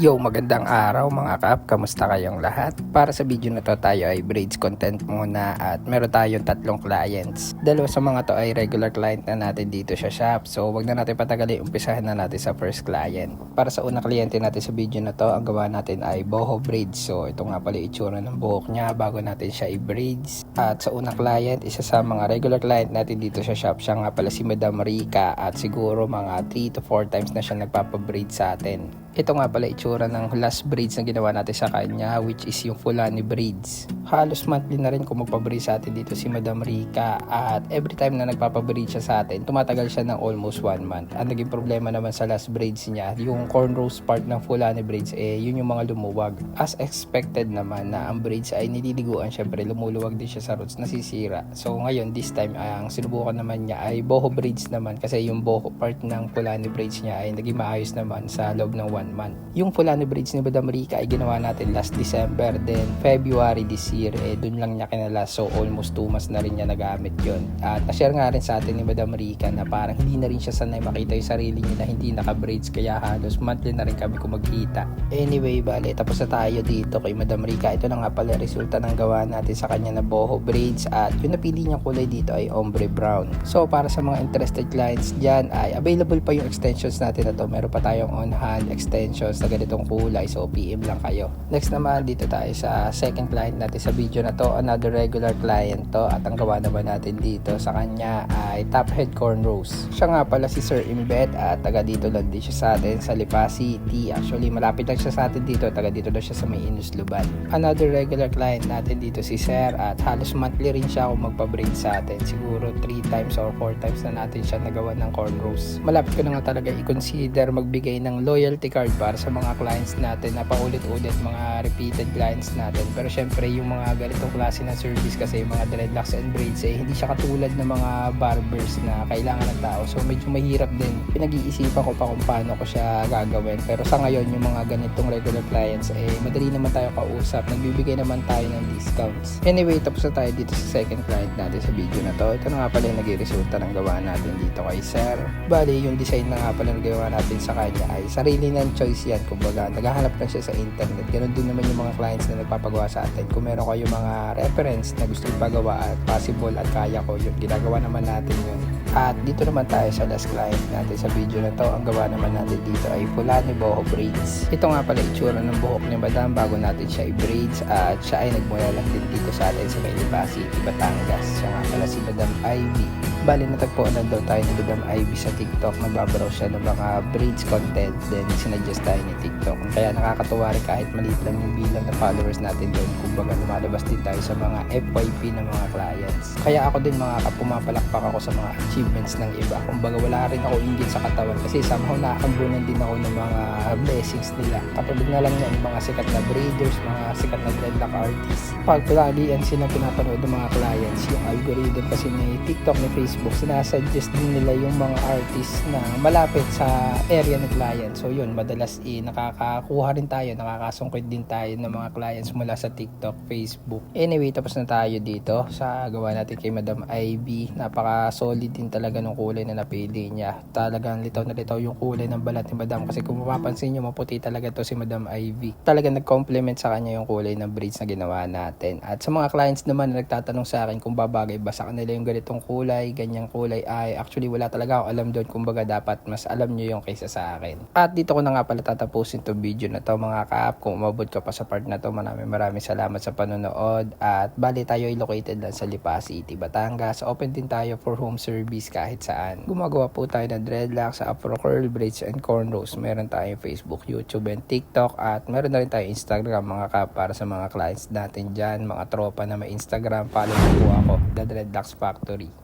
Yo, magandang araw mga kap, kamusta kayong lahat? Para sa video na to tayo ay braids content muna at meron tayong tatlong clients. Dalawa sa mga to ay regular client na natin dito sa shop, so wag na natin patagalin, umpisahan na natin sa first client. Para sa unang kliyente natin sa video na to, ang gawa natin ay boho braids. So ito nga pala itsura ng buhok niya bago natin siya i-braids. At sa unang client, isa sa mga regular client natin dito sa shop, siya nga pala si Madam Rica at siguro mga 3 to 4 times na siya nagpapabraid sa atin. Ito nga pala itsura ng last braids na ginawa natin sa kanya, which is yung Fulani braids. Halos monthly na rin kung magpabraid sa atin dito si Madam Rica, at every time na nagpapabraid siya sa atin, tumatagal siya ng almost 1 month. Ang naging problema naman sa last braids niya, yung cornrows part ng Fulani braids, yun yung mga lumuwag. As expected naman na ang braids ay nililiguan, syempre lumuluwag din siya sa roots, nasisira. So ngayon, this time, ang sinubukan naman niya ay boho braids naman, kasi yung boho part ng Fulani braids niya ay naging maayos naman sa loob ng 1 month. Yung Fulani braids ni Madam Rica ay ginawa natin last December, then February this year, dun lang niya kinalas, so almost 2 months na rin niya nagamit yun. At na-share nga rin sa atin ni Madam Rica na parang hindi na rin siya sanay makita yung sarili niya na hindi naka-braids, kaya halos monthly na rin kami kumagkita. Anyway, bale, tapos na tayo dito kay Madam Rica. Ito na nga pala resulta ng gawa natin sa kanya na boho braids, at yung napili niyang kulay dito ay ombre brown. So para sa mga interested clients dyan, ay available pa yung extensions natin na to. Meron pa tayong on-hand extensions na ganitong kulay, so PM lang kayo. Next naman, dito tayo sa second client natin sa video na to. Another regular client to, at ang gawa naman natin dito sa kanya ay top head cornrows. Siya nga pala si Sir Imbet, at taga dito lang din siya sa atin sa Lipa City. Actually malapit lang siya sa atin dito, taga dito lang siya sa may Inusluban. Another regular client natin dito si Sir, at halos monthly rin siya kung magpa-braid sa atin. Siguro 3 times or 4 times na natin siya nagawa ng cornrows. Malapit ko na nga talaga i-consider magbigay ng loyalty card para sa mga clients natin na paulit-ulit, mga repeated clients natin. Pero syempre yung mga ganitong klase ng service, kasi yung mga dreadlocks and braids, hindi siya katulad ng mga barbers na kailangan ng tao, so medyo mahirap din. Pinag-iisipan ko pa kung paano ko siya gagawin, pero sa ngayon yung mga ganitong regular clients, madali naman tayo kausap, nagbibigay naman tayo ng discounts. Anyway, tapos na tayo dito sa second client natin sa video na to. Ito na nga pala yung nag-resulta ng gawa natin dito kay Sir. Bali, yung design na nga pala na gawa natin sa kanya ay sarili ng choice yan. Kumbaga, naghahanap lang siya sa internet. Ganon din naman yung mga clients na nagpapagawa sa atin. Kung meron kayo mga reference na gusto ipagawa at possible at kaya ko yun, ginagawa naman natin yun. At dito naman tayo sa last client natin sa video na to. Ang gawa naman natin dito ay Fulani boho braids. Ito nga pala itsura ng buhok ni Madam bago natin siya i-braids, at siya ay nagmula lang din dito sa atin sa Lipa City, Batangas. Siya nga pala si Madam Ivy. Bali, natagpuan lang daw tayo ni Madam Ivy sa TikTok. Nagbabrowse siya ng mga braids content, then sinuggest tayo ni TikTok. Kaya nakakatuwa rin kahit maliit lang yung bilang na followers natin doon. Kumbaga lumalabas din tayo sa mga FYP ng mga clients. Kaya ako din mga pumapalakpak ako sa mga achievements ng iba. Kumbaga wala rin ako inggit sa katawan, kasi somehow nakakambunan din ako ng mga blessings nila. Katulad na lang yan, yung mga sikat na breeders, mga sikat na dreadlock artists. Pag lagi yan silang pinapanood ng mga clients, yung algorithm kasi ni TikTok, ni Facebook, sinasuggest din nila yung mga artists na malapit sa area ng client. So yun, madalas nakakakuha rin tayo, nakakasungkit din tayo ng mga clients mula sa TikTok, Facebook. Anyway, tapos na tayo dito sa gawa natin kay Madam Ivy. Napaka solid din talaga ng kulay na napili niya. Talagang litaw na litaw yung kulay ng balat ni Madam, kasi kung mapapansin nyo, maputi talaga to si Madam Ivy. Talagang nag-compliment sa kanya yung kulay ng braids na ginawa natin. At sa mga clients naman na nagtatanong sa akin kung babagay ba sa kanila yung ganitong kulay, ganyang kulay, ay actually wala talaga ako alam doon. Kumbaga dapat mas alam nyo yung kaysa sa akin. At dito ko na nga pala tatapusin to video na to mga kaap. Kung umabot ka pa sa part na to, maraming salamat sa panonood. At bali tayo ay located lang sa Lipa City, Batangas. Open din tayo for home service kahit saan. Gumagawa po tayo ng dreadlocks, afro curl, braids and cornrows. Meron tayong Facebook, YouTube and TikTok, at meron na rin tayong Instagram mga kaap para sa mga clients natin dyan, mga tropa na may Instagram. Follow po ako, The Dreadlocks Factory.